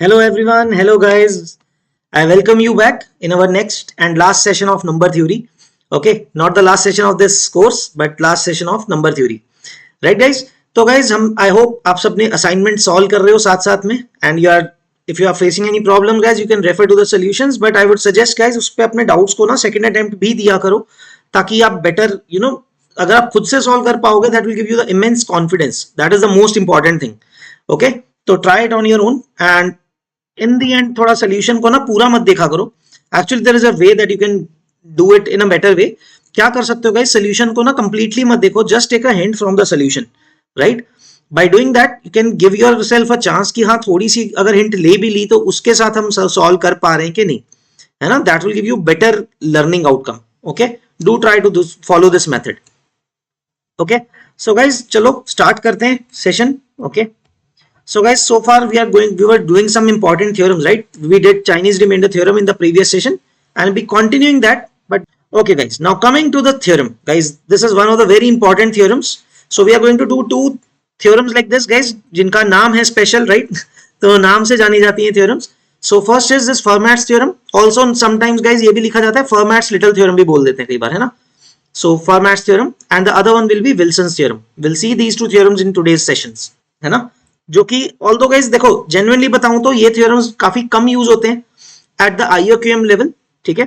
Hello everyone, hello guys. I welcome you back in our next and last session of number theory. Okay, not the last session of this course, but last session of number theory. Right guys? तो guys हम I hope आप सबने assignment solve कर रहे हो साथ साथ में and you are if you are facing any problem guys you can refer to the solutions but I would suggest guys उस पे अपने doubts को ना second attempt भी दिया करो ताकि आप better अगर आप खुद से solve कर पाओगे that will give you the immense confidence. That is the most important thing. Okay, तो try it on your own and in the end थोड़ा सोल्यूशन को ना पूरा मत देखा करो. Actually there is a way that you can do it in a better way. क्या कर सकते हो गाइस, सोल्यूशन को ना कंप्लीटली मत देखो, just take a hint from the solution. Right, by doing that you can give yourself a chance कि हाँ थोड़ी सी अगर हिंट ले भी ली तो उसके साथ हम सॉल्व कर पा रहे हैं कि नहीं, है ना. That will give you better learning outcome. Okay, do try to follow this method. Okay, so guys चलो स्टार्ट करते हैं session. Okay, so guys, so far we were doing some important theorems, right? We did Chinese remainder theorem in the previous session and we'll be continuing that. But okay guys, now coming to the theorem guys, this is one of the very important theorems. So we are going to do two theorems like this guys, जिनका नाम है special, right? तो नाम से जानी जाती है theorems. So first is this Fermat's theorem. Also sometimes guys ये भी लिखा जाता है Fermat's little theorem भी बोल देते हैं कई बार, है ना. So Fermat's theorem and the other one will be Wilson's theorem. We'll see these two theorems in today's sessions, है ना. जो कि ऑल्दो गाइस देखो जेन्युइनली बताऊं तो ये थ्योरम्स काफी कम यूज होते हैं एट द आईओक्यूएम लेवल. ठीक है,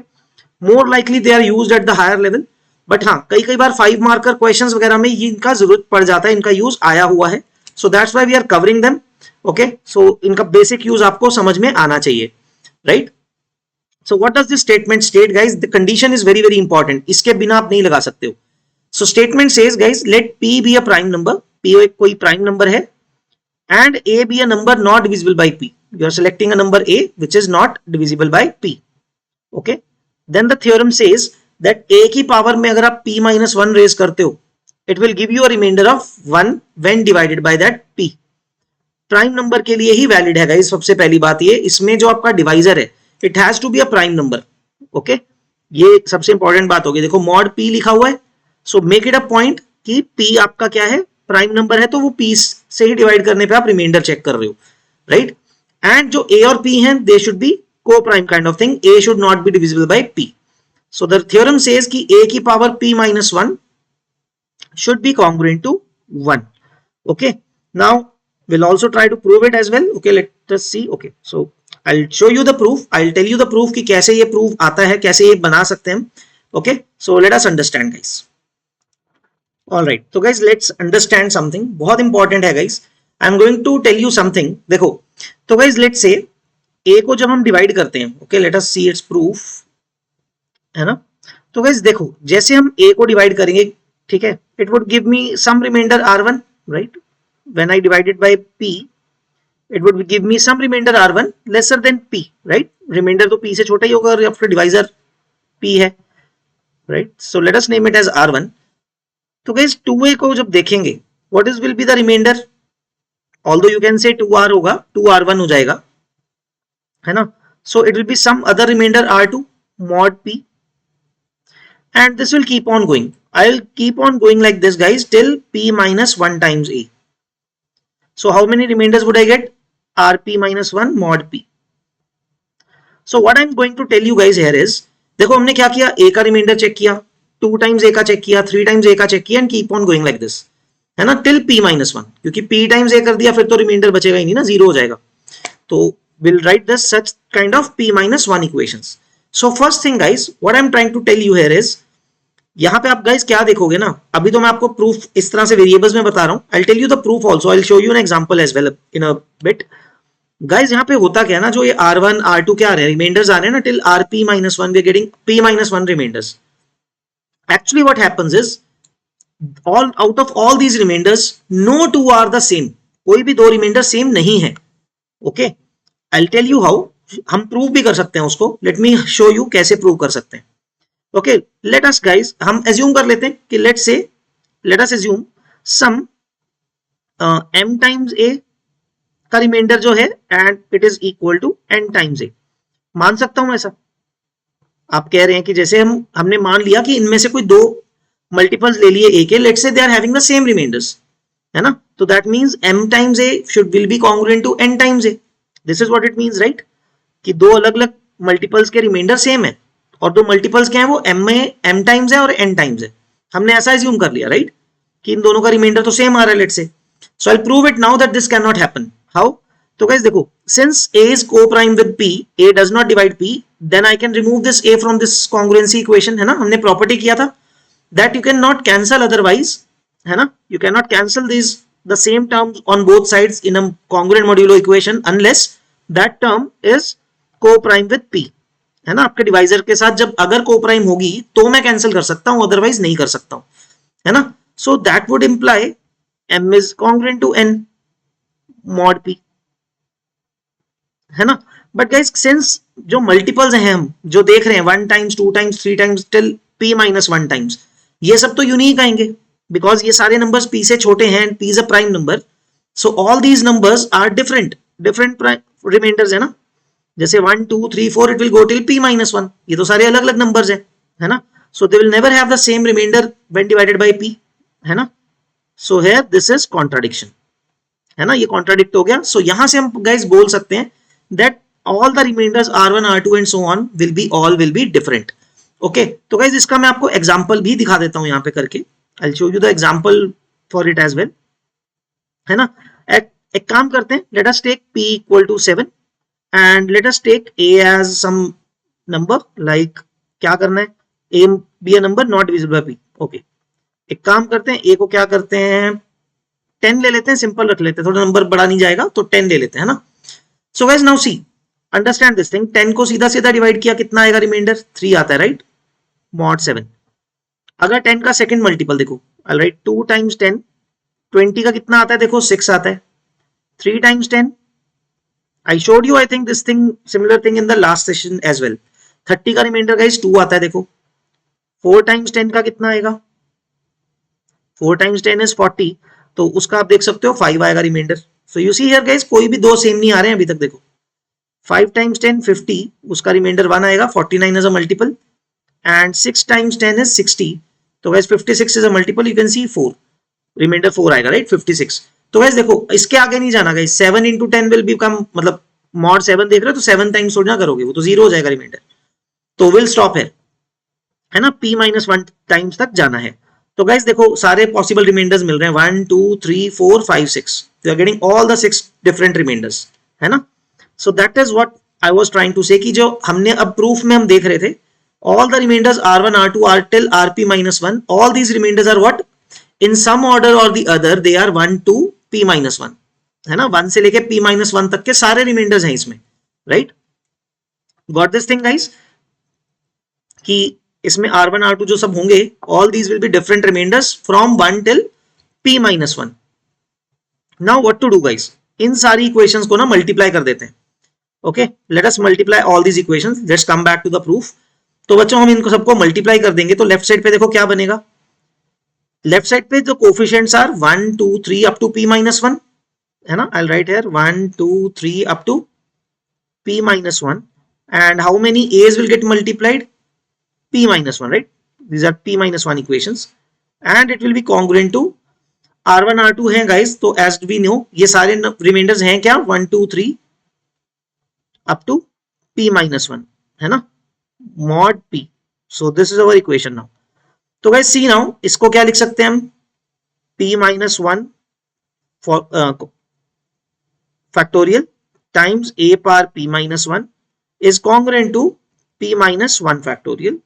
more likely they are used at the higher level. But हाँ, कई कई बार 5 मार्कर क्वेश्चंस वगैरह में इनका जरूरत पड़ जाता है, इनका यूज आया हुआ है. So that's why we are covering them. Okay, so इनका बेसिक यूज आपको समझ में आना चाहिए, right. So what does this statement state guys, the condition is very very important, इसके बिना आप नहीं लगा सकते हो. So statement says guys, let p be a prime number. P कोई प्राइम नंबर है and a be a number not divisible by p. You are selecting a number a which is not divisible by p. Okay, then the theorem says that a की power में अगर आप p minus 1 raise करते हो it will give you a remainder of 1 when divided by that p. Prime number के लिए ही valid है guys. सबसे पहली बात ये, इसमें जो आपका डिवाइजर है it has to be a prime number. Okay, ये सबसे इंपॉर्टेंट बात होगी. देखो मॉड p लिखा हुआ है, so make it a point कि p आपका क्या है, प्राइम नंबर है, तो वो पी से ही डिवाइड करने पे आप रिमाइंडर चेक कर रहे हो, राइट. एंड जो ए और पी हैं दे शुड बी को prime kind of thing. A should not be divisible by P. So the theorem says कि ए की power P minus 1 should be congruent to 1. Okay, now we'll also try to prove it as well. Okay, let us see. Okay, so I'll show you the proof. I'll tell you the proof कि कैसे ये proof आता है, कैसे ये बना सकते हैं हम. Okay, so let us understand guys. All right, so guys let's understand something बहुत important है guys. I'm going to tell you something. देखो तो guys let's say a को जब हम डिवाइड करते हैं, okay let us see its proof, है ना. तो guys देखो जैसे हम a को डिवाइड करेंगे, ठीक है, it would give me some remainder r1, right. When I divided by p it would give me some remainder r1 lesser than p, right. Remainder तो p से छोटा ही होगा और आपका डिवाइजर p है, right. So let us name it as r1. तो guys 2a को जब देखेंगे what is will be the remainder, although you can say 2r होगा, 2r1 हो जाएगा, है ना. So it will be some other remainder r2 mod p and this will keep on going. I'll keep on going like this guys till p minus 1 times a. So how many remainders would I get? rp minus 1 mod p. So what I'm going to tell you guys here is, देखो हमने क्या किया, a का reminder check किया, 2 times ए का check किया, 3 times ए का check किया and keep on going like this, है ना, टिल p माइनस 1. क्योंकि p टाइम्स ए कर दिया फिर तो रिमाइंडर बचेगा ही नहीं ना, जीरो हो जाएगा. तो will write this such kind of p minus 1 equations. So first thing guys what I am trying to tell you here is, यहाँ पे आप गाइस क्या देखोगे ना, अभी तो मैं आपको प्रूफ इस तरह से वेरिएबल्स में बता रहा हूँ. I will tell you the proof also, I will show you an example as well in a bit. Guys यहाँ पे होता क्या है ना, जो ये r1 r2 क्या आ रहे हैं, रिमाइंडर्स आ रहे हैं ना, till rp minus 1 we are getting p minus 1 remainders. Actually what happens is all out of all these remainders no two are the same. कोई भी दो रिमाइंडर सेम नहीं है. Okay, I'll tell you how. हम prove भी कर सकते हैं उसको. लेट मी शो यू कैसे प्रूव कर सकते हैं. ओके, लेट अस गाइस, हम एज्यूम कर लेते हैं कि let us assume some m times a का रिमाइंडर जो है and it is equal to n times a. मान सकता हूं ऐसा? आप कह रहे हैं कि जैसे हमने मान लिया कि इनमें से कोई दो मल्टीपल्स ले लिए a के, let's say they are having the same remainders, है ना. तो that means m times a should will be congruent to n times a. This is what it means, right, कि दो अलग अलग मल्टीपल्स के रिमाइंडर सेम है और दो मल्टीपल्स क्या है, वो m में m टाइम्स है और n टाइम्स है। हमने ऐसा एज्यूम कर लिया, राइट, कि इन दोनों का रिमाइंडर तो सेम आ रहा है, let's say. So I prove it now that this can not happen. How? तो गाइस देखो, since a is co-prime with p, a does not divide p, then I can remove this a from this congruency equation, है ना, हमने property किया था that you cannot cancel otherwise, है ना, you cannot cancel these the same terms on both sides in a congruent modulo equation unless that term is co-prime with p, है ना। आपके डिवाइजर के साथ जब अगर co-prime होगी तो मैं कैंसिल कर सकता हूं, अदरवाइज नहीं कर सकता हूं, है ना। So that would imply m is congruent to n mod p, है ना। बट गाइस सिंस जो मल्टीपल्स हैं हम जो देख रहे हैं 1 times 2 times 3 times till p minus 1 times, ये सब तो यूनिक आएंगे बिकॉज ये सारे नंबर्स p से छोटे हैं and p is a prime number. So all these numbers are different different remainders, है ना। जैसे 1 2 3 4 it will go till p minus 1, ये तो सारे अलग अलग नंबर्स हैं, है ना। So they will never have the same remainder when divided by p, है ना। So here this is contradiction, है ना, ये कॉन्ट्राडिक्ट हो गया। सो यहां से हम गाइस बोल सकते हैं that all the remainders r1 r2 and so on will be different। okay, तो guys इसका मैं आपको एग्जांपल भी दिखा देता हूं यहां पे करके। I'll show you the example for it as well, है ना। एक काम करते हैं, let us take p equal to 7 and let us take a as some number, like क्या करना है, a be a number not divisible by p। okay, एक काम करते हैं, a को क्या करते हैं 10 ले लेते हैं, सिंपल रख लेते हैं, थोड़ा नंबर बड़ा नहीं जाएगा तो 10 ले लेते हैं, है ना। So guys now see understand this thing, 10 को सीधा सीधा डिवाइड किया कितना आएगा रिमाइंडर, 3 आता है, राइट, मॉड 7। अगर 10 का सेकंड मल्टीपल देखो, ऑल राइट, 2 टाइम्स 10 20 का कितना आता है, देखो 6 आता है। 3 times 10 I showed you I think this thing similar thing in the last session as well. 30 का रिमाइंडर गाइस 2 आता है, देखो 4 टाइम्स 10 का कितना आएगा, 4 टाइम्स 10 इज 40, तो उसका आप देख सकते हो 5 आएगा remainder. So you see here guys कोई भी दो सेम नहीं आ रहे हैं अभी तक, देखो 5 टाइम्स 10 50, उसका रिमाइंडर 1 आएगा, 49 is a multiple and 6 times 10 is 60, तो guys 56 is a multiple, you can see 4 remainder 4 आएगा, राइट, 56। तो गाइस देखो इसके आगे नहीं जाना गाइस, 7 into 10 विल बिकम, मतलब मॉड 7 देख रहे हो तो 7 टाइम्स थोड़ी ना करोगे, वो तो 0 हो जाएगा रिमाइंडर, तो विल स्टॉप है ना, p माइनस 1 टाइम्स तक जाना है। तो गाइस देखो सारे पॉसिबल रिमाइंडर्स मिल रहे हैं, 1 2 3 4 5 6, you are getting all the 6 different remainders, है ना। So that is what I was trying to say, कि जो हमने अब प्रूफ में हम देख रहे थे, all the remainders r1 r2 r till rp minus 1, all these remainders are what, in some order or the other they are 1 to p minus 1, है ना, 1 से लेके p minus 1 तक के सारे रिमाइंडर्स हैं इसमें, right. Got this thing guys, कि इसमें r1 r2 जो सब होंगे, all these will be different remainders from 1 till p minus 1। now what to do guys, इन सारी इक्वेशंस को ना मल्टीप्लाई कर देते हैं। Okay, let us multiply all these equations, let's come back to the proof. तो बच्चों हम इनको सबको मल्टीप्लाई कर देंगे, तो लेफ्ट साइड पे देखो क्या बनेगा, लेफ्ट साइड पे जो coefficients are 1 2 3 up to p minus 1, है ना, I will write here 1 2 3 up to p minus 1 and how many a's will get multiplied, p minus 1, right, these are p minus 1 equations and it will be congruent to r1 r2 है guys. तो as we know ये सारे reminders हैं क्या, 1 2 3 up to p minus 1, है ना, mod p। so this is our equation now। तो guys सी now इसको क्या लिख सकते हैं हम, p minus 1 factorial times a power p minus 1 is congruent to p minus 1 factorial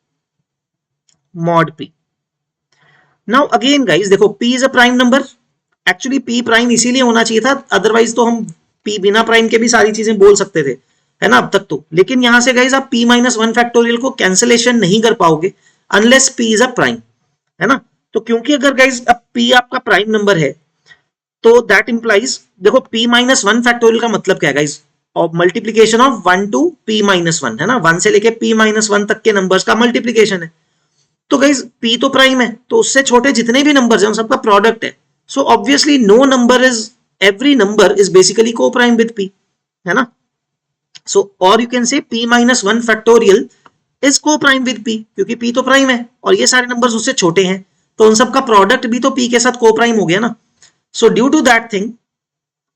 mod p। Now again guys देखो p is a prime number, actually p prime इसीलिए होना चाहिए था, अदरवाइज तो हम p बिना प्राइम के भी सारी चीजें बोल सकते थे, है ना, अब तक तो। लेकिन यहां से गाइस आप p minus 1 फैक्टोरियल को कैंसिलेशन नहीं कर पाओगे unless p is a prime, है ना। तो क्योंकि अगर गाइस अब p आपका प्राइम नंबर है तो दैट इंप्लाइज, देखो p minus 1 फैक्टोरियल का मतलब क्या है गाइस, और multiplication of 1 to p minus 1, है ना, 1 से लेके p minus 1 तक के नंबर्स का मल्टीप्लीकेशन है। तो गाइस p तो प्राइम है, तो उससे छोटे जितने भी नंबर्स हैं उन सबका प्रोडक्ट है। So obviously no number is, every number is basically coprime with p, है ना। सो और you can say p minus 1 factorial is coprime with p, क्योंकि p तो प्राइम है और ये सारे नंबर्स उससे छोटे हैं, तो उन सबका प्रोडक्ट भी तो p के साथ को प्राइम हो गया ना। So due to that thing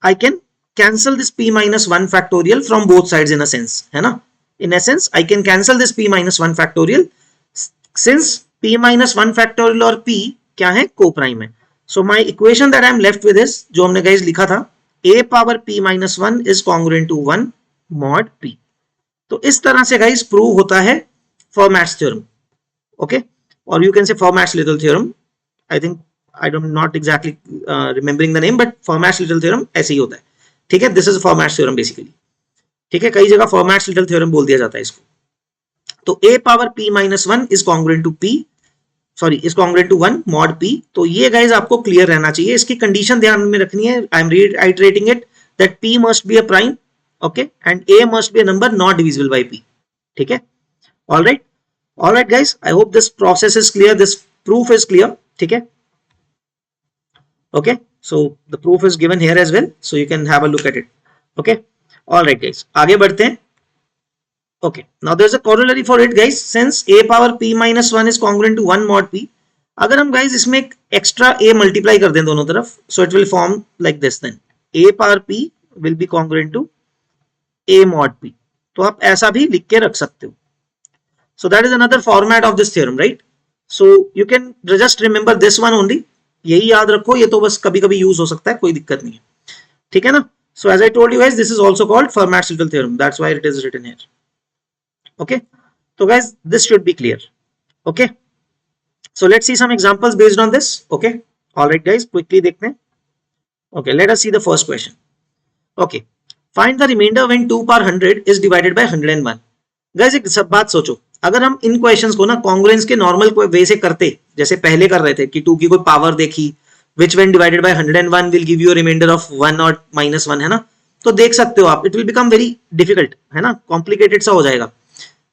I can cancel this p minus 1 factorial from both sides in a sense, है ना. In essence, I can cancel this p minus 1 factorial since p minus 1 factorial और p क्या है, co-prime है. So my equation that I am left with is जो हमने guys लिखा था a power p minus 1 is congruent to 1 mod p. तो इस तरह से guys prove होता है Fermat's theorem. Okay, or you can say Fermat's little theorem. I think I'm not exactly remembering the name, but Fermat's little theorem ऐसे ही होता है. ठीक है, this is Fermat's theorem basically. ठीक है, कई जगह Fermat's little theorem बोल दिया जाता है इसको. तो a power p minus 1 is congruent to p, sorry, is congruent to 1 mod p. तो ये guys आपको clear रहना चाहिए. इसकी condition ध्यान में रखनी है. I am reiterating it that p must be a prime, okay, and a must be a number not divisible by p. ठीक है, all right guys, I hope this process is clear, this proof is clear. ठीक है, okay, so the proof is given here as well, so you can have a look at it. Okay, all right guys, आगे बढ़ते हैं. Okay, now there's a corollary for it guys. Since a power p minus 1 is congruent to 1 mod p, अगर हम guys इसमें एक extra a multiply कर दें दोनों तरफ, so it will form like this. Then a power p will be congruent to a mod p. तो आप ऐसा भी लिख के रख सकते हो. So that is another format of this theorem, right? So you can just remember this one only. यही याद रखो, ये तो बस कभी कभी यूज हो सकता है, कोई दिक्कत नहीं है. ठीक है ना. So as I told you guys, this is also called Fermat's little theorem. That's why it is written here. Okay, so guys, this should be clear. Okay, so let's see some examples based on this. Okay, all right guys, quickly देखते हैं. Okay, let us see the first question. Okay, find the remainder when 2 power 100 is divided by 101. guys, एक सब बात सोचो, अगर हम इन questions को ना कॉन्ग्रुएंस के नॉर्मल वे से करते, जैसे पहले कर रहे थे कि 2 की कोई पावर देखी, which when divided by 101 will give you a remainder of 1 or minus 1, है ना, तो देख सकते हो आप, it will become very difficult, है ना, complicated सा हो जाएगा,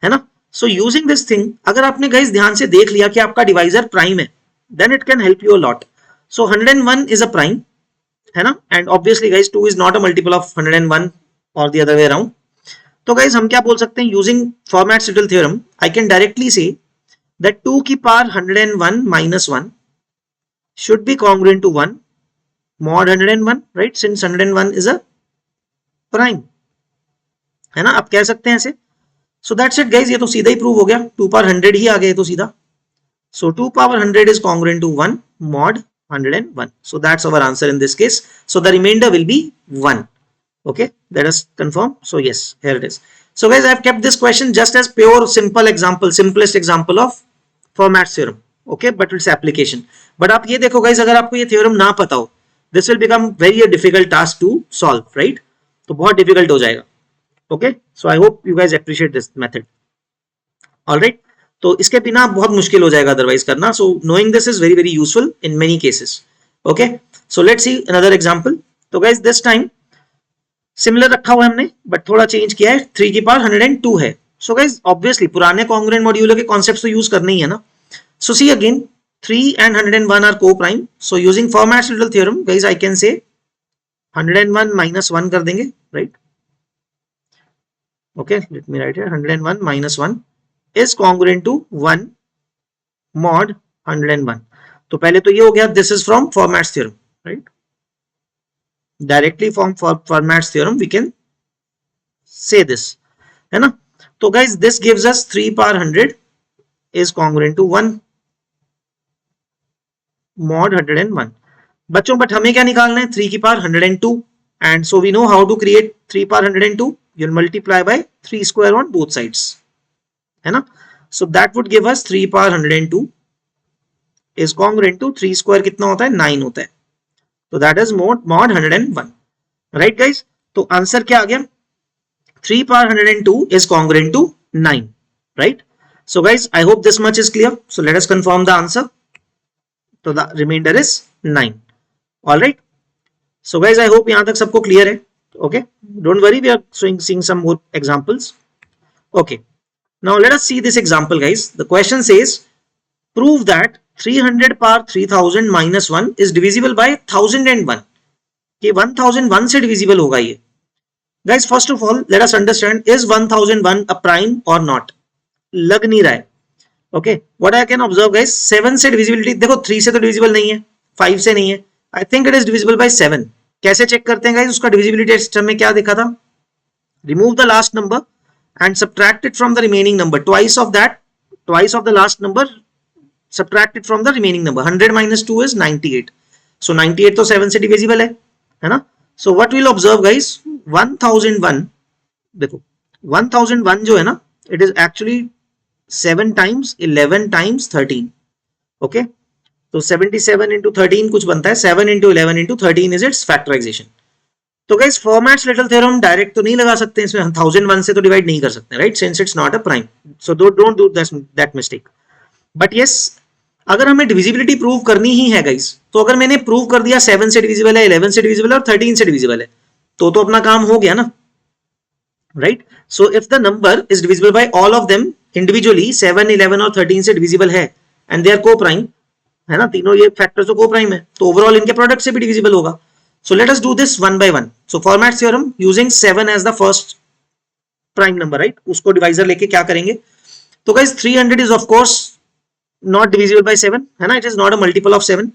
है ना. सो यूजिंग दिस थिंग, अगर आपने गाइस ध्यान से देख लिया कि आपका डिवाइजर प्राइम है, then it can help you a lot. So 101 is a prime, है ना, and obviously guys 2 is not a multiple of 101 और द अदर वे अराउंड. तो गाइस हम क्या बोल सकते हैं, using Fermat's little theorem, I can directly say that 2 की power 101 minus 1 should be congruent to 1 mod 101, right, since 101 is a prime, है ना. आप कह सकते हैं ऐसे. So that's it guys, ये तो सीधा ही प्रूव हो गया, 2 पावर 100 ही आ गया तो सीधा. So 2 power 100 is congruent to 1 mod 101. So that's our answer in this case. So the remainder will be 1. Okay, let us confirm. So yes, here it is. So guys, I have kept this question just as pure simple example, simplest example of Fermat's theorem. Okay, but its application. But आप ये देखो guys, अगर आपको ये theorem ना पता हो, this will become very a difficult task to solve, right? तो बहुत difficult हो जाएगा. Okay, so I hope you guys appreciate this method. All right, तो इसके बिना बहुत मुश्किल हो जाएगा otherwise करना. So knowing this is very very useful in many cases. Okay, so let's see another example. तो guys this time similar रखा हुआ है हमने, but थोड़ा change किया है. 3 की पावर 102 है. So guys obviously पुराने congruent modulo के concepts तो use करने ही है ना. So see again, 3 and 101 are co-prime. So using Fermat's little theorem, guys, I can say 101 minus 1 कर देंगे, right? Okay, let me write here. 101 minus 1 is congruent to 1 mod 101. तो पहले तो ये हो गया, this is from Fermat's theorem, right? Directly from Fermat's theorem we can say this, है ना. तो guys this gives us 3 power 100 is congruent to 1 mod 101. बच्चों बट हमें क्या निकालना है, 3 की power 102, and so we know how to create 3 power 102. You'll multiply by 3 square on both sides, है ना. So that would give us 3 power 102 is congruent to 3 square कितना होता है, 9 होता है. तो that is mod 101, right guys. तो answer क्या आ गया, 3 power 102 is congruent to 9, right. So guys I hope this much is clear. So let us confirm the answer. So the remainder is 9. All right. So guys I hope यहाँ तक सबको clear है. Okay, don't worry, we are seeing some more examples. Okay, now let us see this example guys. The question says prove that 300 power 3000 minus 1 is divisible by 1001. कि 1001 से divisible होगा ये. Guys first of all let us understand, is 1001 a prime or not? लग नहीं रहा है. Okay, what I can observe guys, 7 से divisibility देखो, 3 से तो divisible नहीं है, 5 से नहीं है. I think it is divisible by 7. कैसे चेक करते हैं गाइस? उसका डिविजिबिलिटी सिस्टम में क्या देखा था? Remove the last number and subtract it from the remaining number, twice of that, twice of the last number, subtract it from the remaining number. 100 minus 2 is 98, so 98 तो 7 से divisible है ना? So what we'll observe guys, 1001, देखो 1001 जो है ना, it is actually 7 times 11 times 13, okay? तो 77 into 13 कुछ बनता है, 7 into 11 into 13 is its factorization. तो guys format little theorem direct तो नहीं लगा सकते इसमें, 1001 से तो डिवाइड नहीं कर सकते, right, since it's not a prime, so don't do that mistake. But yes, अगर हमें डिविजिबिलिटी प्रूव करनी ही है गाइस, तो अगर मैंने प्रूव कर दिया 7 से डिविजिबल है, 11 से डिविजिबल है और 13 से डिविजिबल है, तो अपना काम हो गया ना, right. So if the number is divisible by all of them individually, 7, 11 और 13 से डिविजिबल है and they are coprime, है ना, तीनों ये फैक्टर्स तो को प्राइम है, तो ओवरऑल इनके प्रोडक्ट से भी डिविजिबल होगा. So let us do this one by one. So format theorem using 7 as the first prime number, right? उसको divisor लेके क्या करेंगे? तो guys 300 is of course not divisible by 7, है ना? It is not a multiple of 7.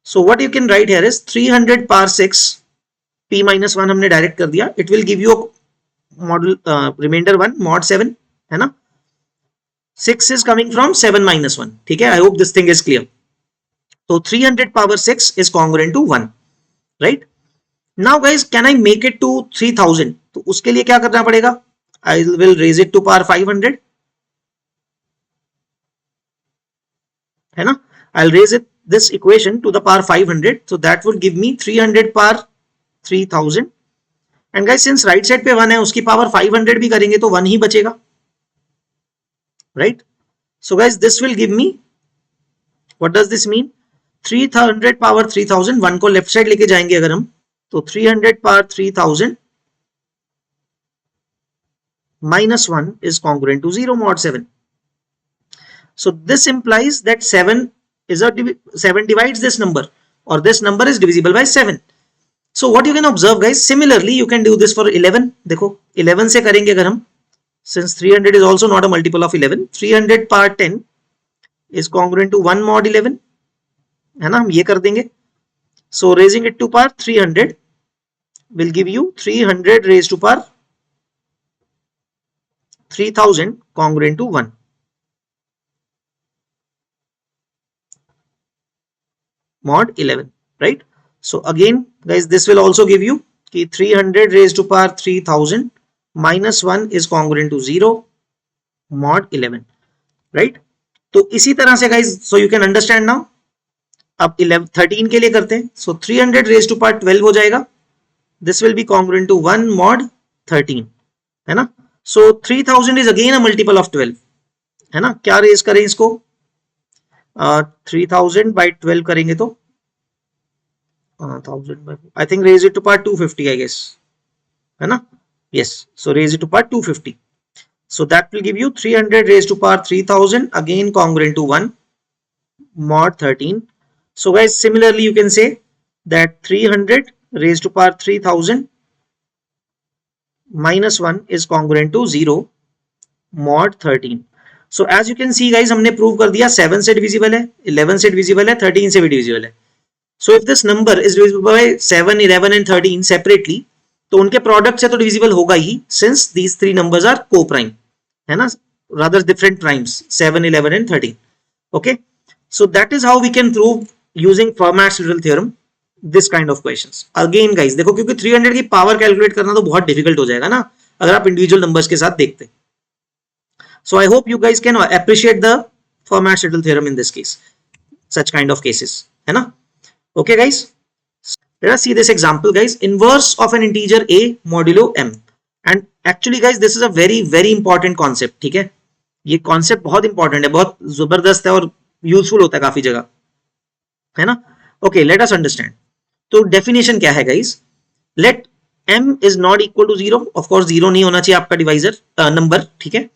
So what you can write here is 300 power 6, p minus 1 हमने direct कर दिया. It will give you a model remainder 1 mod 7, है ना? 6 is coming from 7 minus 1. ठीक है? I hope this thing is clear. So 300 power 6 is congruent to 1. Right. Now guys can I make it to 3000? तो उसके लिए क्या करना पड़ेगा? I will raise it to power 500, है ना. I will raise it this equation to the power 500, so that would give me 300 power 3000. And guys since right side पे 1 है, उसकी पावर 500 भी करेंगे तो 1 ही बचेगा, right. So guys this will give me, what does this mean? 300 power 3000, 1 को left side लेके जाएंगे अगर हम, तो 300 power 3000 minus 1 is congruent to 0 mod 7. So this implies that 7 divides this number, or this number is divisible by 7. So what you can observe guys, similarly you can do this for 11. देखो 11 से करेंगे अगर हम, since 300 is also not a multiple of 11, 300 power 10 is congruent to 1 mod 11, है ना, हम ये कर देंगे. So raising it to power 300 will give you 300 raise to power 3000 congruent to 1. mod 11, right? So again guys, this will also give you कि 300 raised to power 3000 minus 1 is congruent to 0 mod 11, right? तो इसी तरह से guys, so you can understand now. अब 13 के लिए करते हैं, सो 300 रेज टू पावर 12 हो जाएगा, this will be congruent to 1 mod 13, है ना. So 3000 is again a multiple of 12, है ना. क्या रेज करें इसको? 3000 बाई 12 करेंगे तो 1000 I think raise it to power 250 I guess, है ना. Yes, so raise it to power 250, so that will give you 300 raise to power 3000 again congruent to 1 mod 13. So guys, similarly you can say that 300 raised to power 3000 minus 1 is congruent to 0 mod 13. So as you can see guys, हमने prove कर दिया 7 से divisible है, 11 से divisible है, 13 से भी divisible है. So if this number is divisible by 7, 11 and 13 separately, तो उनके प्रोडक्ट से तो डिविजिबल होगा ही, since these three numbers are co-prime, है ना, rather different primes, 7, 11 and 13. Okay, so that is how we can prove using Fermat's Little theorem this kind of questions. Again guys, देखो क्योंकि 300 की पावर कैलकुलेट करना तो बहुत difficult हो जाएगा ना अगर आप इंडिविजुअल नंबर्स के साथ देखते. So I hope you guys can appreciate the Fermat's Little theorem in this case, such kind of cases, है ना. Okay guys, let us see this example guys. Inverse of an integer a modulo m, and actually guys this is a very very important concept. ठीक है, ये concept बहुत important है, बहुत जबरदस्त है और यूजफुल होता है काफी जगह, है ना. Okay, let us understand. तो डेफिनेशन क्या है guys? Let m is not equal to 0, of course 0 नहीं होना चाहिए आपका डिवाइजर नंबर, ठीक है.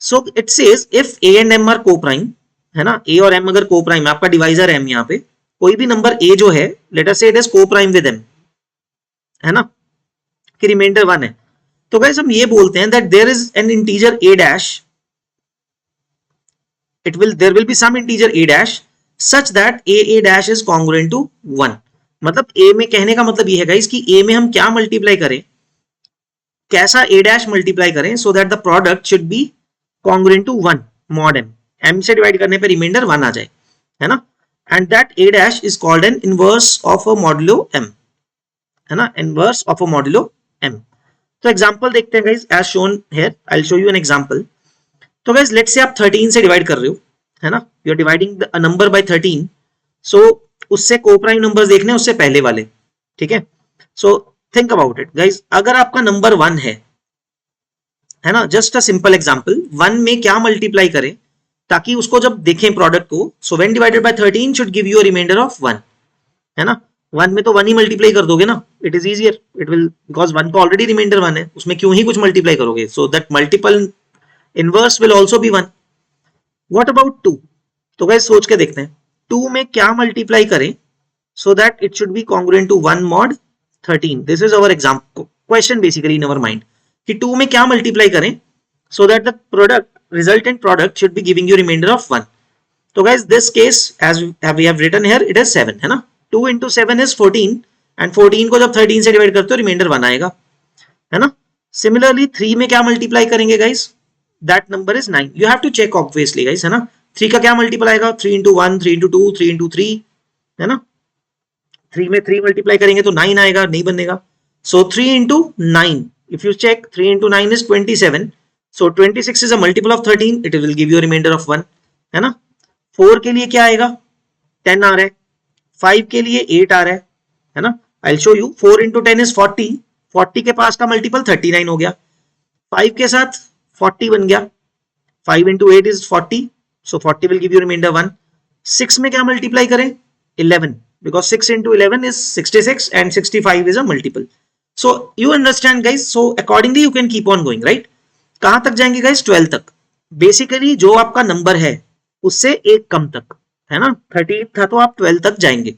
So it says if a and m are coprime, है ना, a और m अगर को प्राइम है, आपका डिवाइजर m, यहाँ पे कोई भी नंबर a जो है, लेट अस से it is coprime with m, है ना, कि रिमाइंडर 1 है. तो गाइस हम ये बोलते हैं that there is an integer a dash, there will be some integer a dash such that a dash is congruent to 1. मतलब ए में कहने का मतलब ये है गाइस कि ए में हम क्या मल्टीप्लाई करें, कैसा ए डैश मल्टीप्लाई करें so that the product should be congruent to 1 mod m, m से डिवाइड करने पे रिमाइंडर 1 आ जाए, है ना। And that a dash is called an inverse of a modulo m, है ना, inverse of a modulo m. तो एग्जांपल देखते हैं guys as shown here, I will show you an example. तो गाइस लेट्स से आप 13 से divide कर रहे हो, है ना, you are dividing a number by 13, सो उससे कोप्राइम नंबर्स देखने हैं उससे पहले वाले, ठीक है। So think about it guys, अगर आपका नंबर 1 है ना, जस्ट अ सिंपल एग्जांपल, 1 में क्या मल्टीप्लाई करें ताकि उसको जब देखें प्रोडक्ट को, so when divided by 13 should give you a remainder of 1, है ना। 1 में तो 1 ही मल्टीप्लाई कर दोगे ना, it is easier, it will, because 1 तो ऑलरेडी रिमाइंडर 1 है, उसमें क्यों ही कुछ मल्टीप्लाई करोगे, so that multiple inverse will also be 1। What about 2? तो गाइस सोच के देखते हैं 2 में क्या मल्टीप्लाई करें so that it should be congruent to 1 mod 13. This is our example question basically in our mind कि 2 में क्या मल्टीप्लाई करें so that the product resultant product should be giving you remainder of 1. तो guys this case as we have written here it is 7, है ना, 2 into 7 is 14 and 14 को जब 13 से डिवाइड करते हो रिमाइंडर 1 आएगा, है ना। सिमिलरली 3 में क्या मल्टीप्लाई करेंगे guys, that number is 9, you have to check obviously guys, है ना। 3 का क्या मल्टीपल आएगा, 3 into 1, 3 into 2, 3 into 3, है ना। 3 में 3 मल्टीप्लाई करेंगे तो 9 आएगा, नहीं बनेगा। So 3 into 9, if you check 3 into 9 is 27, so 26 is a multiple of 13, it will give you remainder of 1, है ना। 4 के लिए क्या आएगा, 10 आ रहा है, 5 के लिए 8 आ रहा है ना। I will show you, 4 into 10 is 40, 40 के पास का मल्टीपल 39 हो गया, 5 के साथ 40 बन गया, 5 into 8 is 40, so 40 will give you remainder 1. 6 में क्या मल्टीप्लाई करें, 11, because 6 into 11 is 66 and 65 is a multiple. So you understand guys, so accordingly you can keep on going, right? कहां तक जाएंगे guys, 12 तक। बेसिकली जो आपका नंबर है उससे एक कम तक, है ना, 13 था तो आप 12 तक जाएंगे,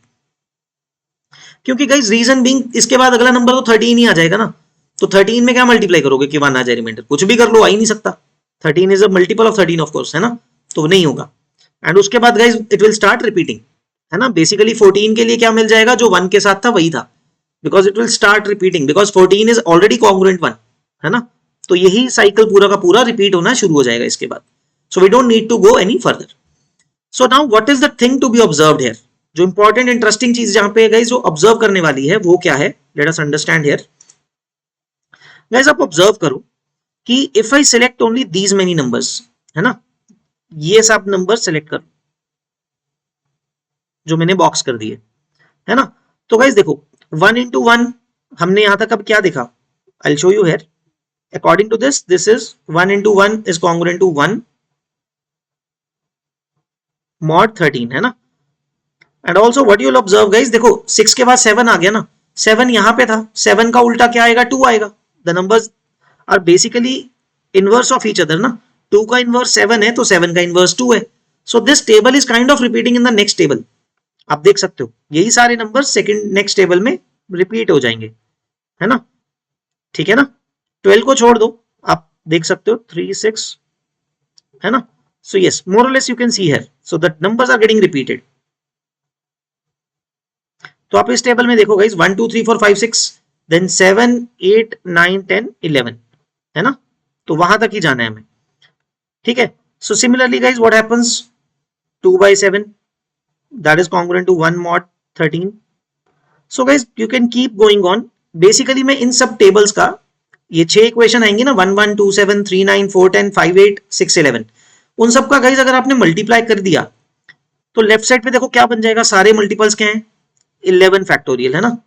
क्योंकि गाइस रीजन बीइंग इसके बाद अगला नंबर तो 13 ही आ जाएगा ना। तो 13 में क्या मल्टीप्लाई करोगे कि 1 आ जाए रिमाइंडर, कुछ भी कर लो, आ ही नहीं सकता, 13 is a multiple of 13 of course, है ना, तो नहीं होगा। एंड उसके बाद guys it will start repeating, है ना। बेसिकली 14 के लिए क्या मिल जाएगा, जो 1 के साथ था वही था, because it will start repeating, because 14 is already congruent 1, है ना। तो यही साइकिल पूरा का पूरा रिपीट होना शुरू हो जाएगा इसके बाद। So we don't need to go any further. So now what is the thing to be observed here, जो इंपॉर्टेंट इंटरेस्टिंग चीज जहां पे गाइस जो ऑब्जर्व करने वाली है वो क्या है, late us understand here. Guys आप ऑब्जर्व करो कि if I select only these many numbers, है ना, ये सब नंबर सिलेक्ट करो जो मैंने बॉक्स कर दिए, है ना। तो गाइस देखो 1 into 1 हमने यहां तक अब क्या देखा, I will show you here. According to this, this is 1 into 1 is congruent to 1 mod 13, है ना। And also what you will observe guys, देखो 6 के बाद 7 आ गया ना, 7 यहां पे था, 7 का उल्टा क्या आएगा, 2 आएगा। The numbers are basically inverse of each other ना, 2 का इनवर्स 7 है तो 7 का इनवर्स 2 है। So this table is kind of repeating in the next table, आप देख सकते हो यही सारे नंबर सेकंड नेक्स्ट टेबल में रिपीट हो जाएंगे, है ना, ठीक है ना। 12 को छोड़ दो, आप देख सकते हो 3 6, है ना। सो यस, मोर और less you can see here, so that numbers are getting repeated. तो आप इस टेबल में देखो गाइस 1 2 3 4 5 6, देन 7 8 9 10 11, है ना, तो वहां तक ही जाना है हमें, ठीक है। So similarly guys what happens, 2 by 7 that is congruent to 1 mod 13. So guys you can keep going on. Basically मैं इन सब टेबल्स का, ये 6 इक्वेशन आएंगे ना, 1 1 2 7 3 9 4 10 5 8 6 11, उन सब का गाइस अगर आपने मल्टीप्लाई कर दिया तो लेफ्ट साइड पे देखो क्या बन जाएगा, सारे मल्टीपल्स क्या हैं, 11 फैक्टोरियल, है ना।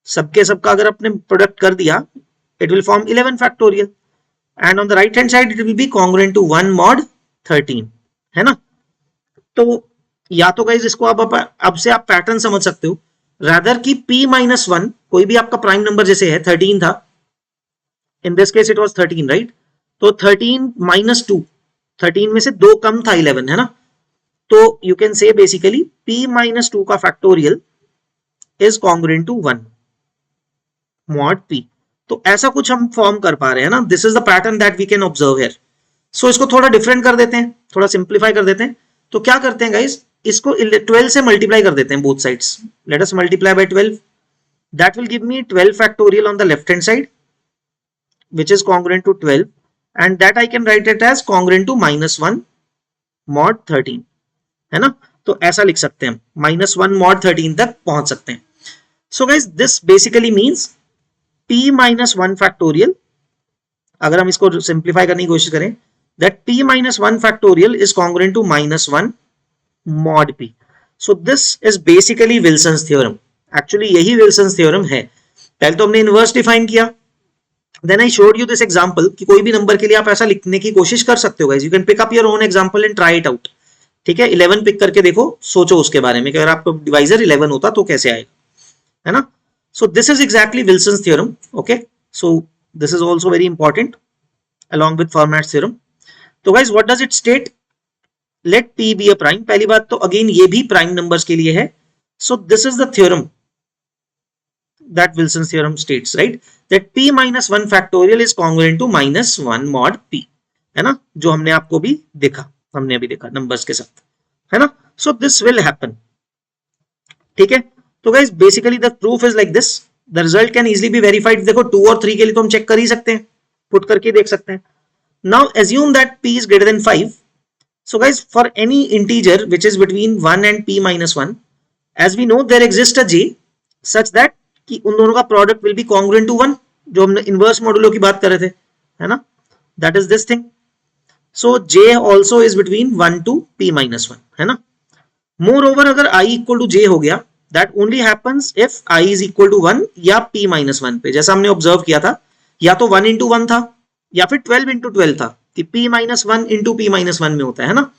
सबके सबका अगर आपने प्रोडक्ट कर दिया it will form 11 factorial, and on the right hand side it will be congruent to 1 mod 13, है ना। तो या तो गाइज इसको अब से आप पैटर्न समझ सकते हो, रादर की p-1 कोई भी आपका प्राइम नंबर जैसे है, 13 था, in this case it was 13, right. तो 13 - 2, 13 में से 2 कम था 11, है ना। तो यू कैन से बेसिकली p-2 का factorial is congruent to 1 mod p। तो ऐसा कुछ हम फॉर्म कर पा रहे हैं ना, this is the pattern that we can observe here. So इसको थोड़ा डिफरेंट कर देते हैं, थोड़ा सिंप्लीफाई कर देते हैं। तो क्या करते हैं गाइज, इसको 12 से मल्टीप्लाई कर देते हैं both sides. Late us multiply by 12. That will give me 12 factorial on the left hand side which is congruent to 12, and that I can write it as congruent to -1 mod 13, है ना. तो ऐसा लिख सकते हैं, -1 mod 13 तक पहुंच सकते हैं. So guys, this basically means p minus 1 factorial, अगर हम इसको सिंप्लीफाई करने की कोशिश करें, that p minus 1 factorial is congruent to -1 mod p. So this is basically Wilson's theorem. Actually यही Wilson's theorem है. पहले तो हमने इनवर्स डिफाइन किया, then I showed you this example कि कोई भी नंबर के लिए आप ऐसा लिखने की कोशिश कर सकते हो guys. You can pick up your own example and try it out. ठीक है, 11 पिक करके देखो, सोचो उसके बारे में कि अगर आपका डिवाइजर 11 होता तो कैसे आएगा, है ना. So this is exactly Wilson's theorem. Okay, so this is also very important along with Fermat's theorem. तो guys what does it state? Let p be a prime. पहली बात तो अगेन ये भी प्राइम नंबर्स के लिए है. सो this is the theorem that Wilson's theorem states, right, that p minus 1 factorial is congruent to -1 mod p, है ना, जो हमने आपको भी देखा, हमने अभी देखा नंबर्स के साथ, है ना. So this will happen. ठीक है, तो guys basically the proof is like this. The result can easily be verified. देखो 2 और 3 के लिए तो हम चेक कर ही सकते हैं, पुट करके देख सकते हैं. Now assume that p is greater than 5. So guys, for any integer which is between 1 and p minus 1, as we know there exists a j such that कि उन दोनों का product will be congruent to 1, जो हमने inverse modulo की बात कर रहे थे, है ना. That is this thing. So j also is between 1 to p minus 1, है ना. मोर ओवर अगर i इक्वल टू j हो गया, that only happens if i is equal to 1 या p minus 1 पे. जैसा हमने ऑब्जर्व किया था, या तो 1 into 1 था या फिर 12 into 12 था, कि p minus 1 into p minus 1 में होता है ना.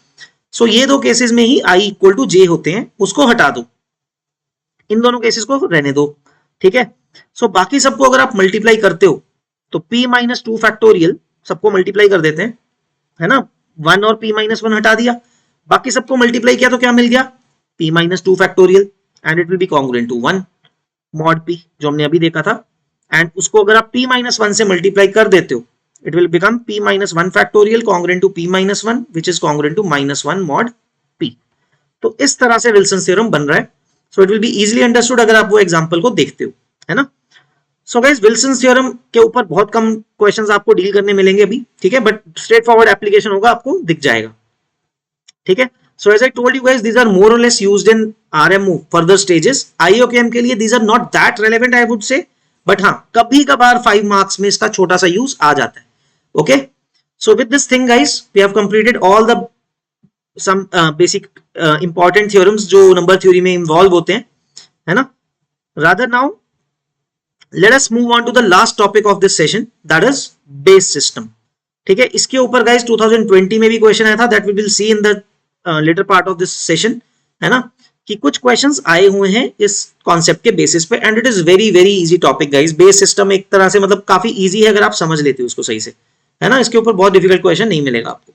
सो ये दो केसेस में ही i इक्वल टू j होते हैं, उसको हटा दो, इन दोनों केसेस को रहने दो. ठीक है, सो बाकी सबको अगर आप मल्टीप्लाई करते हो तो p minus 2 फैक्टोरियल सबको मल्टीप्लाई कर देते हैं, है ना. 1 और p minus 1 हटा दिया, बाकी सबको मल्टीप्लाई किया तो क्या मिल गया? p minus 2 factorial, and it will be congruent to 1 mod p, जो हमने अभी देखा था. एंड उसको अगर आप p minus 1 से मल्टीप्लाई कर देते हो, it will become p minus 1 factorial congruent to p minus 1 which is congruent to -1 mod p. तो इस तरह से विल्सन थ्योरम बन रहा है. So it will be easily understood अगर आप वो एग्जांपल को देखते हो, है ना. सो गाइस विल्सन थ्योरम के ऊपर बहुत कम क्वेश्चंस आपको डील करने मिलेंगे अभी, ठीक है, बट स्ट्रेट फॉरवर्ड एप्लीकेशन होगा, आपको दिख जाएगा. ठीक है, so as I told you guys, these are more और less used in RMO further stages. IOQM के लिए these are not that relevant I would say, but हाँ कभी कभार 5 मार्क्स में इसका छोटा सा यूज आ जाता है. Okay, so with this thing guys we have completed all the some basic important theorems जो नंबर थ्योरी में इन्वॉल्व होते हैं, है ना. rather now let us move on to the last topic of this session, that is base system. ठीक है, इसके ऊपर गाइस 2020 में भी क्वेश्चन आया था, that we will see in the later part of this session, है ना, कि कुछ क्वेश्चंस आए हुए हैं इस कॉन्सेप्ट के बेसिस पे, and it is very very easy topic guys. Base system एक तरह से मतलब काफी इजी है अगर आप समझ लेते हो उसको सही से, है ना. इसके ऊपर बहुत डिफिकल्ट क्वेश्चन नहीं मिलेगा आपको,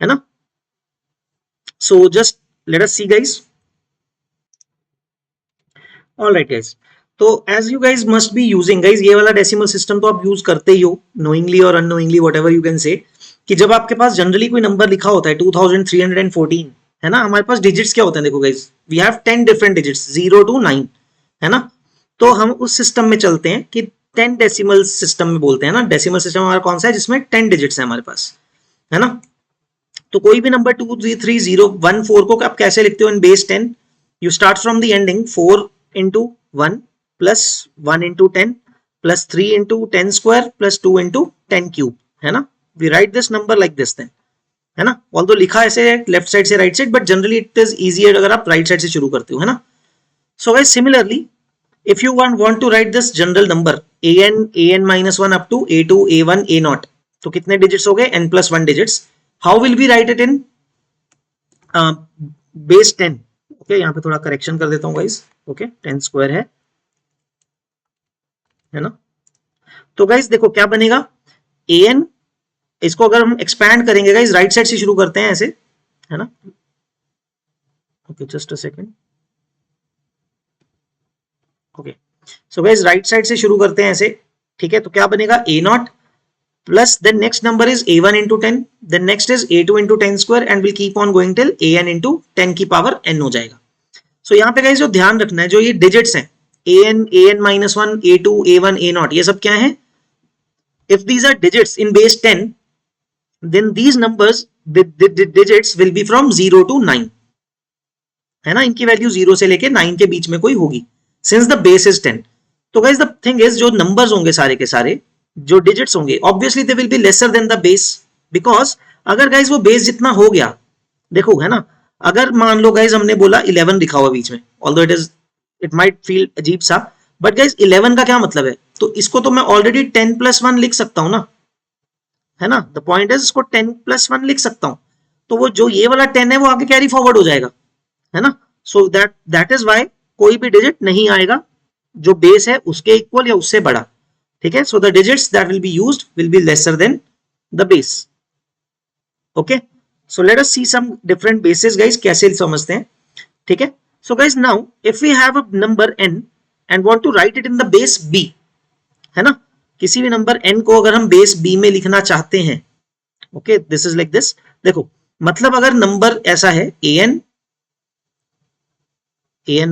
है ना. So just let us see guys. All right guys, तो as you guys must be using guys, ये वाला डेसिमल सिस्टम तो आप यूज करते ही हो, knowingly और unknowingly whatever you can say, कि जब आपके पास जनरली कोई नंबर लिखा होता है 2314, है ना, हमारे पास डिजिट्स क्या होते हैं, देखो guys we have 10 different digits 0 to 9, है ना. तो हम उस सिस्टम में चलते हैं कि 10 डेसिमल सिस्टम में बोलते हैं ना. डेसिमल सिस्टम हमारा कौन सा है जिसमें 10 डिजिट्स है हमारे पास, है ना. तो कोई भी नंबर 2 3 3 0 1 4 को आप कैसे लिखते हो in base 10? You start from the ending 4 into 1 plus 1 into 10 plus 3 into 10 square plus 2 into 10 cube, है ना. We write this number like this then, है ना. ऑल्दो लिखा ऐसे है लेफ्ट साइड से right side, but generally it is easier अगर आप राइट साइड से शुरू करते हो, है ना. So guys similarly if you want to write this general number an -1 up to a2 a1 a0, तो कितने डिजिट्स हो गए? n+1 digits. How will we write it in base 10? Okay, यहाँ पे थोड़ा करेक्शन कर देता हूँ गाइस. ओके, 10 स्क्वायर है ना. तो गाइस देखो क्या बनेगा, an, इसको अगर हम एक्सपैंड करेंगे गाइस, राइट साइड से शुरू करते हैं ऐसे, है ना. Okay just a second. Okay, so guys right side से शुरू करते हैं ऐसे, ठीक है. तो क्या बनेगा, a0 plus then next number is a1 into 10, then next is a2 into 10 square and will keep on going till an into 10 की पावर n हो जाएगा. So यहाँ पे गाइस जो ध्यान रखना है, जो ये डिजिट्स हैं an minus 1, a2, a1, a0, ये सब क्या है? If these are digits in base 10, then these numbers, the digits will be from 0 to 9, है ना. इनकी वैल्यू 0 से लेके 9 के बीच में कोई होगी, since the base is 10. तो गाइस द थिंग इज, जो नंबर्स होंगे सारे के सारे, जो डिजिट्स होंगे, obviously they will be lesser than the base, because अगर गाइस वो बेस जितना हो गया, देखो है ना, अगर मान लो गाइस हमने बोला 11 लिखा हुआ बीच में, ऑल्दो इट माइट फील अजीब सा, बट गाइस 11 का क्या मतलब है? तो इसको तो मैं ऑलरेडी 10 प्लस 1 लिख सकता हूं ना, है ना. द पॉइंट इज इसको 10 प्लस 1 लिख सकता हूं, तो वो जो ये वाला 10 है वो आगे कैरी फॉरवर्ड हो जाएगा, है ना. सो दैट इज वाई कोई भी डिजिट नहीं आएगा जो बेस है उसके इक्वल या उससे बड़ा, ठीक है. So the digits that will be used will be lesser than the base. Okay, so let us see some different basis guys, कैसे समझते हैं, ठीक है. So guys now if we have a number n and want to write it in the base b, है ना, किसी भी number n को अगर हम बेस b में लिखना चाहते हैं, okay, this is like this. देखो मतलब अगर नंबर ऐसा है an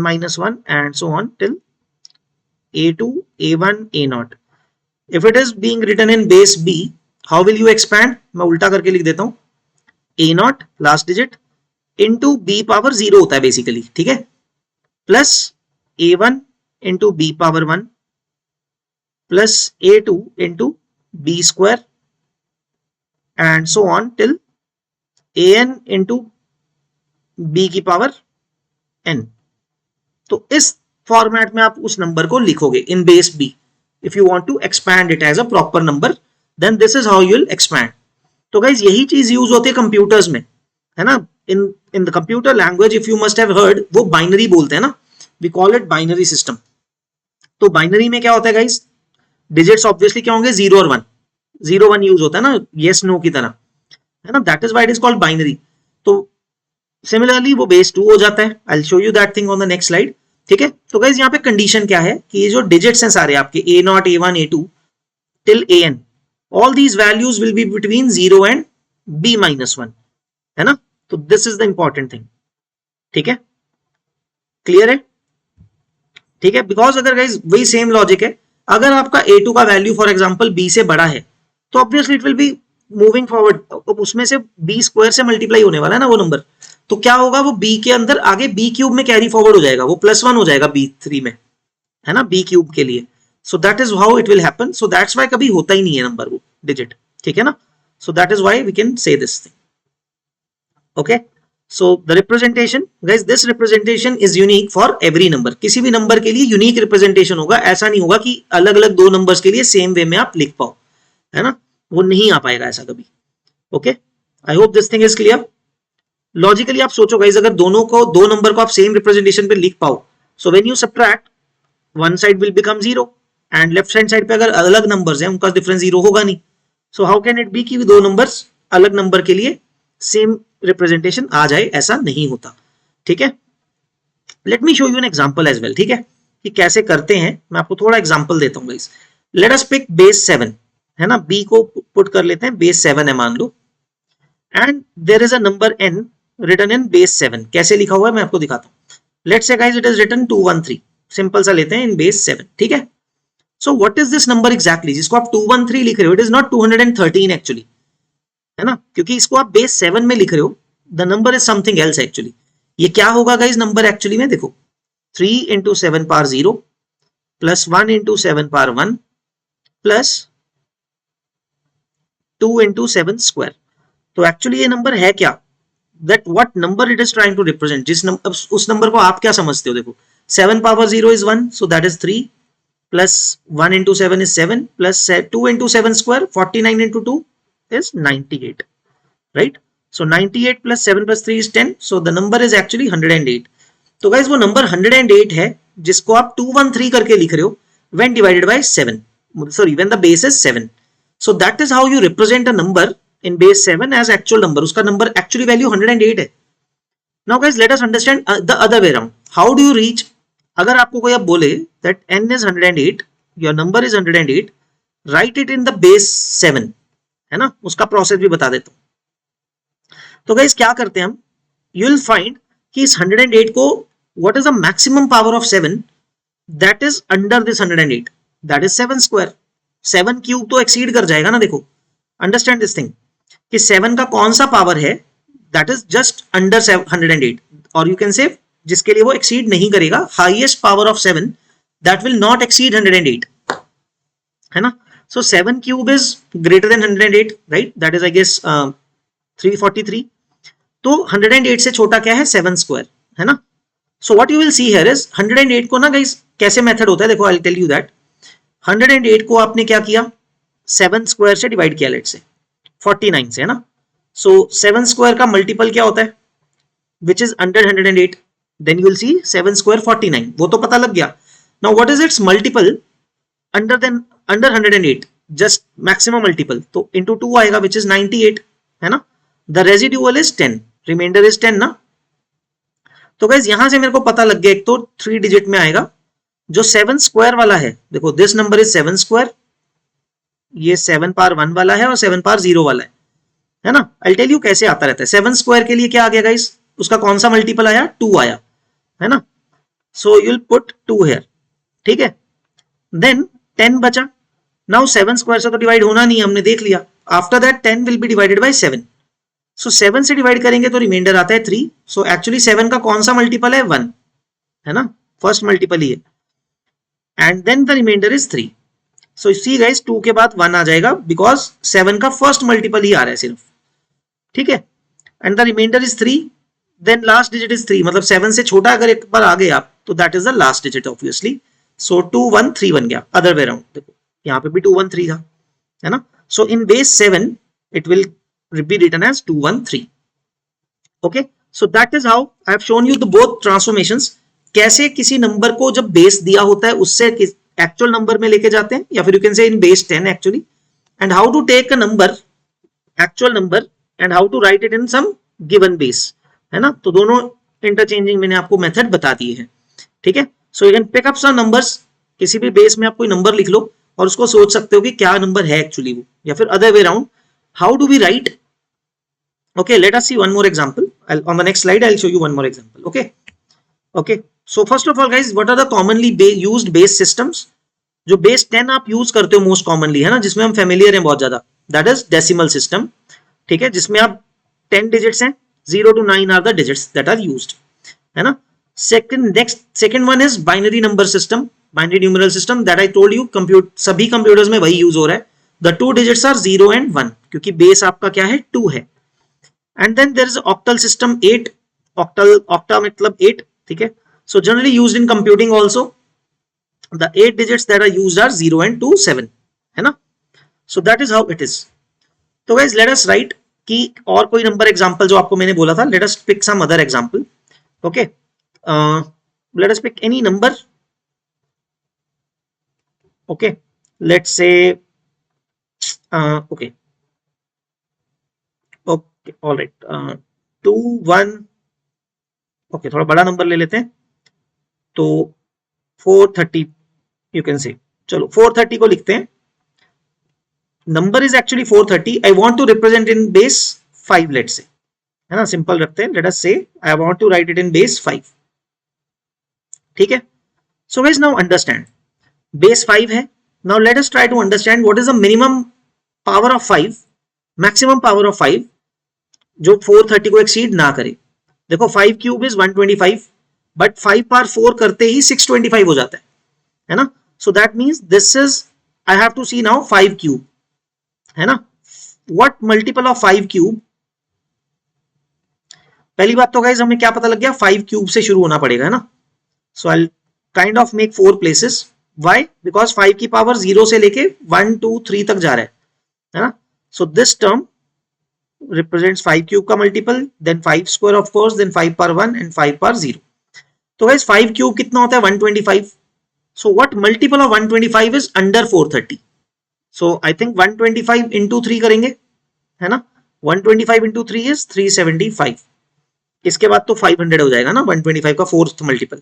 minus 1 and so on till a2, a1, a0. If it is being written in base b, how will you expand? मैं उल्टा करके लिख देता हूं, a0 last digit into b power 0 होता है बेसिकली, ठीक है, plus a1 into b power 1 plus a2 into b square and so on till an into b की पावर n. तो इस फॉर्मेट में आप उस नंबर को लिखोगे in base b. If you want to expand it as a proper number, then this is how you will expand. तो guys यही चीज यूज होती है कंप्यूटर्स में, है ना. In the computer language, if you must have heard, वो binary बोलते हैं ना, we call it binary system. तो बाइनरी में क्या होता है गाइस, डिजिट्स ऑब्वियसली क्या होंगे, 0 और 1. 0 1 यूज होता है ना, येस नो की तरह, है ना. That is why it is called binary. तो सिमिलरली वो बेस 2 हो जाता है. आई will show you that thing on the next slide, ठीक है. तो गाइस यहाँ पे कंडीशन क्या है कि ये जो डिजिट्स हैं सारे आपके a0, a1, a2 till an, all these values will be between 0 and b minus 1, है ना. तो this is the important thing, ठीक है, क्लियर है, ठीक है. बिकॉज अगर गाइस वही सेम लॉजिक है, अगर आपका a2 का वैल्यू फॉर एग्जांपल b से बड़ा है, तो obviously it will be moving forward, उसमें से b स्क्वायर से मल्टीप्लाई होने वाला है ना वो नंबर, तो क्या होगा, वो b के अंदर आगे b क्यूब में कैरी फॉरवर्ड हो जाएगा, वो +1 हो जाएगा b3 में, है ना, b क्यूब के लिए. सो that is how it will happen. So that's why कभी होता ही नहीं है नंबर वो डिजिट, ठीक है ना. So that is why we can say this thing. Okay, so the representation guys, this representation is unique for every number. किसी भी नंबर के लिए यूनिक रिप्रेजेंटेशन होगा, ऐसा नहीं होगा कि अलग अलग दो नंबर्स के लिए सेम वे में आप लिख पाओ, है ना, वो नहीं आ पाएगा ऐसा कभी. Okay, I hope this thing is clear. Logically आप सोचो गाइस, अगर दो नंबर को आप सेम रिप्रेजेंटेशन पे लिख पाओ, so when you subtract, one side will become 0 and left hand side पे अगर अलग नंबर्स हैं, उनका डिफरेंस 0 होगा नहीं. So how can it be कि दो नंबर्स अलग नंबर के लिए सेम रिप्रेजेंटेशन आ जाए, ऐसा नहीं होता, ठीक है. Let me show you an example as well, ठीक है, कि कैसे करते हैं. मैं आपको थोड़ा एग्जांपल देता हूं guys. Let us pick base 7, है ना, b को पुट कर लेते हैं, बेस 7 है मान लो, and there is a number n written in base 7. कैसे लिखा हुआ है मैं आपको दिखाता हूं. Let's say guys it is written 213, simple सा लेते हैं, इन बेस 7, ठीक है. So what is this number exactly जिसको आप 213 लिख रहे हो? इट इज नॉट 213 एक्चुअली, है ना, क्योंकि इसको आप बेस 7 में लिख रहे हो. The number is something else actually. ये क्या होगा गाइस नंबर एक्चुअली में, देखो 3 into 7 power 0 plus 1 into 7 power 1 plus 2 into 7 square. तो एक्चुअली ये नंबर है क्या, that what number it is trying to represent. जिस नंबर, उस नंबर को आप क्या समझते हो, देखो 7 power 0 is 1, so that is 3 plus 1 into 7 is 7 plus 2 into 7 square, 49 into 2 is 98, right? So 98 plus 7 plus 3 is 10, so the number is actually 108. तो guys वो नंबर 108 है जिसको आप 213 करके लिख रहे हो when divided by 7, sorry, when the base is 7. So that is how you represent a number in base 7 as actual number. उसका नंबर actually value 108 है. Now guys let us understand the other way around. How do you reach, अगर आपको कोई अब बोले that n is 108, your number is 108, write it in the base 7. है ना, उसका प्रोसेस भी बता देता हूं। तो गाइस क्या करते हैं हम, यू विल फाइंड कि इस 108 को what is the maximum power of 7 that is under this 108, that is 7 square. 7 cube तो एक्सीड कर जाएगा ना, देखो अंडरस्टैंड दिस थिंग कि 7 का कौन सा पावर है दैट इज जस्ट अंडर 108, और यू कैन से जिसके लिए वो एक्सीड नहीं करेगा, highest power of 7 that will not exceed 108, है ना। So 7 cube is greater than 108, right, that is I guess 343। तो 108 से छोटा क्या है, 7 स्क्वायर, है ना। So what you will see here is 108 को ना गाइस कैसे मेथड होता है, देखो I will tell you that. 108 को आपने क्या किया, 7 स्क्वायर से डिवाइड किया, लेट से 49 से, है ना। सो 7 स्क्वायर का मल्टीपल क्या होता है, which is under 108, then you will see 7 square 49, वो तो पता लग गया। Now what is its multiple under 108, just maximum multiple, तो इंटू 2 आएगा विच इज 98, है ना। The residual is 10, reminder is 10 ना। तो गाइज यहां से मेरे को पता लग गया, एक तो 3 डिजिट में आएगा, जो 7 स्क्वायर वाला है, देखो दिस नंबर इज 7 स्क्वायर, ये 7 पावर 1 वाला है और 7 पावर 0 वाला है ना। आई टेल यू कैसे आता रहता है। 7 स्क्वायर के लिए क्या आ गया गाइस, उसका कौन सा मल्टीपल आया, 2 आया, है ना। So you will put 2 here, ठीक है। देन 10 बचा, नाउ 7 स्क्वायर से तो डिवाइड होना नहीं, हमने देख लिया। After that 10 will be divided by 7, सो 7 से डिवाइड करेंगे तो रिमाइंडर आता है 3। सो एक्चुअली 7 का कौन सा मल्टीपल है, 1, है ना, फर्स्ट मल्टीपल ही है, and then the reminder is 3। So see guys 2 के बाद 1 आ जाएगा, बिकॉज 7 का फर्स्ट मल्टीपल ही आ रहा है सिर्फ, ठीक है, and the reminder is 3, then last digit is 3, मतलब 7 से छोटा अगर एक बार आ गए आप तो that is the last digit obviously. सो 2 1 3 बन गया, अदर वे अराउंड, देखो यहाँ पे भी 2 1 3 था, है ना। So in base 7 it will be written as 2 1 3, okay, so that is how I have shown you the both transformations, कैसे किसी नंबर को जब बेस दिया होता है उससे एक्चुअल नंबर में लेके जाते हैं, या फिर you can say in base 10 actually, and how to take a number, actual number, and how to write it in some given base, है ना। तो दोनों इंटरचेंजिंग मैंने आपको मेथड बता दिए हैं, ठीक है। So you can pick up some numbers, किसी भी बेस में आप कोई नंबर लिख लो और उसको सोच सकते हो कि क्या नंबर है एक्चुअली वो, या फिर other way around, how do we write, okay, let us see one more example. On the next slide I'll show you one more example, okay. So first of all guys, what are the commonly used base systems, जो base 10 आप use करते हो most commonly, है ना, जिसमें हम familiar हैं बहुत ज्यादा, दैट इज डेसिमल सिस्टम, ठीक है, जिसमें आप 10 डिजिट्स हैं, 0 to 9 are the digits that are used, है ना। Second one is binary number system, binary numeral system, that I told you सभी कंप्यूटर्स में वही यूज हो रहा है। द 2 डिजिट्स आर 0 and 1, क्योंकि बेस आपका क्या है, 2 है। And then there is octal system, 8, octa मतलब 8, ठीक है। So generally used in computing also, the 8 digits that are used are 0 and 2 7, है ना। So that is how it is. तो गाइस लेट अस राइट कि और कोई नंबर एग्जांपल जो आपको मैंने बोला था, let us pick some other example, okay. Let us pick any number, okay, let's say okay, all right, 2 1, okay, थोड़ा बड़ा नंबर ले लेते हैं, तो 430 यू कैन से, चलो 430 को लिखते हैं, number is actually 430, I want to represent in base 5, let's say, है ना, सिंपल रखते हैं, let us say I want to write it in base 5, ठीक है। So guys now understand, base 5 है, now let us try to understand what is the minimum power of 5, maximum power of 5 जो 430 को exceed ना करे। देखो 5 cube is 125, but 5 power 4 करते ही 625 हो जाता है ना। So that means this is, I have to see now 5 cube, है ना, व्हाट मल्टीपल ऑफ 5 क्यूब। पहली बात तो गाइज हमें क्या पता लग गया, 5 क्यूब से शुरू होना पड़ेगा, है ना। So I kind of make 4 places, why, because 5 की पावर 0 से लेके 1 2 3 तक जा रहा है ना। So this term represents 5 cube का multiple, then 5 square of course, then 5 power 1 and 5 power 0. तो guys 5 cube कितना होता है, 125. So what multiple of 125 is under 430? So I think 125 into 3 करेंगे, है ना, 125 into 3 is 375. इसके बाद तो 500 हो जाएगा ना, 125 का फोर्थ मल्टीपल,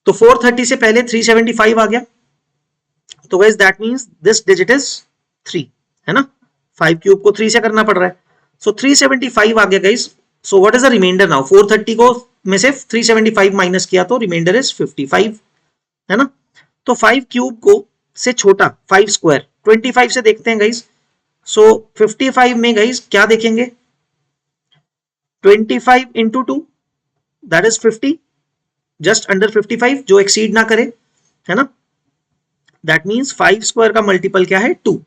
तो 430 से पहले 375 आ गया, तो guys that means this digit is 3, है ना। 5 क्यूब को 3 से करना पड़ रहा है, सो 375 आ गया guys. So what is the reminder now, 430 को में से 375 माइनस किया तो रिमाइंडर इज 55, है ना। तो 5 क्यूब को से छोटा 5 स्क्वायर 25 से देखते हैं गाइस। सो 55 में गाइस क्या देखेंगे, 25 into 2 that is 50, just under 55, जो एक्सीड ना करे, है ना। दैट मीन्स 5 स्क्वायर का मल्टीपल क्या है 2,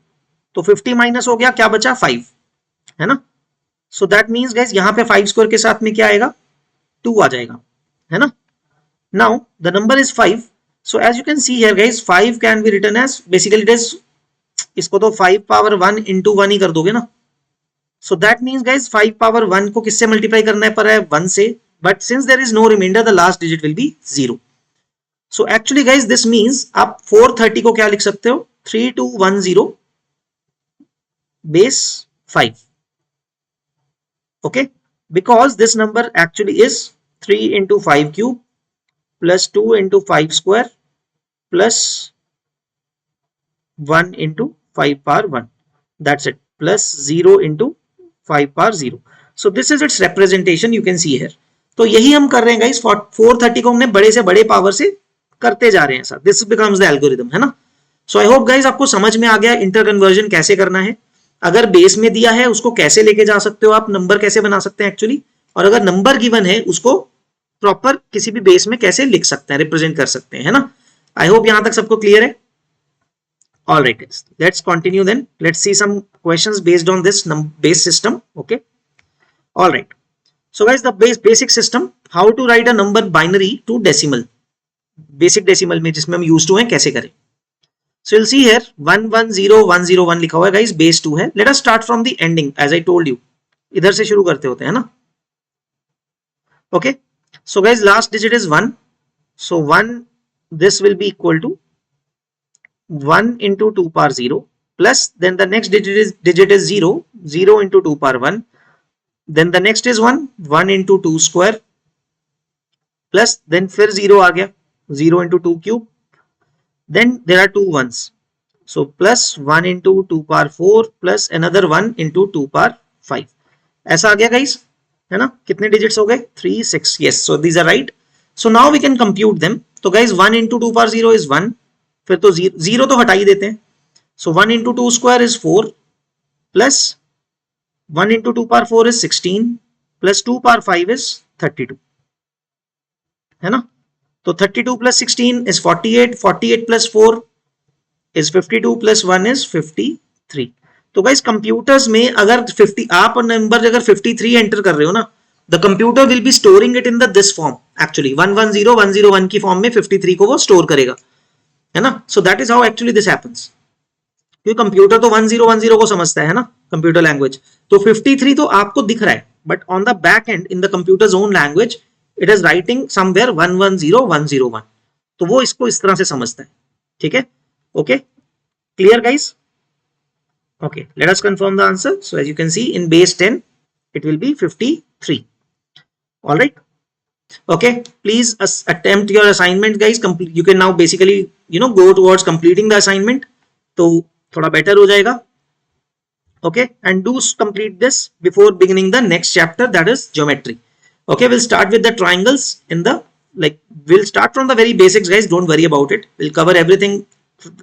तो 50 माइनस हो गया, क्या बचा 5, है ना। सो दैट मीन्स गाइस यहाँ पे 5 स्क्वायर के साथ में क्या आएगा 2 आ जाएगा, है ना। Now the number is 5, so as you can see here guys 5 can be written as, basically it is, इसको तो 5 पावर 1 इंटू 1 ही कर दोगे ना। So that means guys 5 power 1 को किससे मल्टीप्लाई करना है पर है 1 से, but since there is no reminder the last digit will be 0। So actually guys this means आप 430 को क्या लिख सकते हो, 3210 base 5, okay, because this number actually is 3 into 5 cube plus 2 into 5 square plus 1 into 5 power 1, that's it, plus 0 into 5 power 0. so this is its representation, you can see here. तो यही हम कर रहे हैं गाइस, 430 को हमने बड़े से बड़े पावर से करते जा रहे हैं sir, this becomes the algorithm, है ना। सो आई होप गाइस आपको समझ में आ गया इंटर कन्वर्जन कैसे करना है, अगर बेस में दिया है उसको कैसे लेके जा सकते हो आप, नंबर कैसे बना सकते हैं एक्चुअली, और अगर नंबर गिवन है उसको प्रॉपर किसी भी बेस में कैसे लिख सकते हैं, रिप्रेजेंट कर सकते हैं, है ना। आई होप यहां तक सबको क्लियर है। Alright guys, let's continue then, let's see some questions based on this base system, okay. Alright, so guys the basic system, how to write a number binary to decimal, basic decimal में जिसमें हम used to हैं कैसे करें। So you'll see here 110101 लिखा हुआ है guys, base 2 है। Let us start from the ending as I told you, इधर से शुरू करते होते हैं ना, okay। So guys last digit is 1, so 1 this will be equal to 1 into 2 power 0 plus then the next digit is 0, 0 into 2 power 1, then the next is 1, 1 into 2 square plus then फिर 0 आ गया, 0 into 2 cube, then there are two ones, so plus 1 into 2 power 4 plus another 1 into 2 power 5, ऐसा आ गया guys, है ना। कितने digits हो गए 3 6, yes, so these are right, so now we can compute them। तो गाइस 1 into 2 power 0 is 1, फिर तो 0 तो हटा ही देते हैं, so 1 into 2 square is 4 plus 1 into 2 power 4 is 16 plus 2 power 5 is 32, है ना। तो 32 plus 16 is 48, 48 plus 4 is 52 plus 1 is 53। तो गाइस कंप्यूटर्स में अगर 50 आप नंबर अगर 53 एंटर कर रहे हो ना, the computer will be storing it in the this form, actually 110101 की फॉर्म में 53 को वो स्टोर करेगा, है ना। So that is how actually this happens, क्योंकि कंप्यूटर तो 1010 को समझता है ना, कंप्यूटर लैंग्वेज, तो 53 तो आपको दिख रहा है, but on the back and in the computers own language it is writing somewhere 110101, तो वो इसको इस तरह से समझता है, ठीक है, okay, clear guys, okay. Let us confirm the answer, so as you can see in base 10 it will be 53, all right, okay। Please attempt your assignment guys, you can now basically go towards completing the assignment, तो थोड़ा better हो जाएगा, okay, and do complete this before beginning the next chapter, that is geometry, okay। We'll start with the triangles in the, like, we'll start from the very basics guys, don't worry about it, we'll cover everything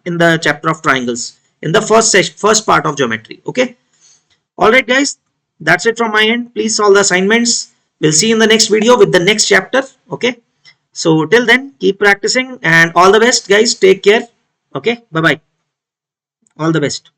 in the chapter of triangles in the first part of geometry, okay। All right guys, that's it from my end, please solve the assignments, we'll see you in the next video with the next chapter, okay। So till then keep practicing and all the best guys, take care, okay, bye bye, all the best.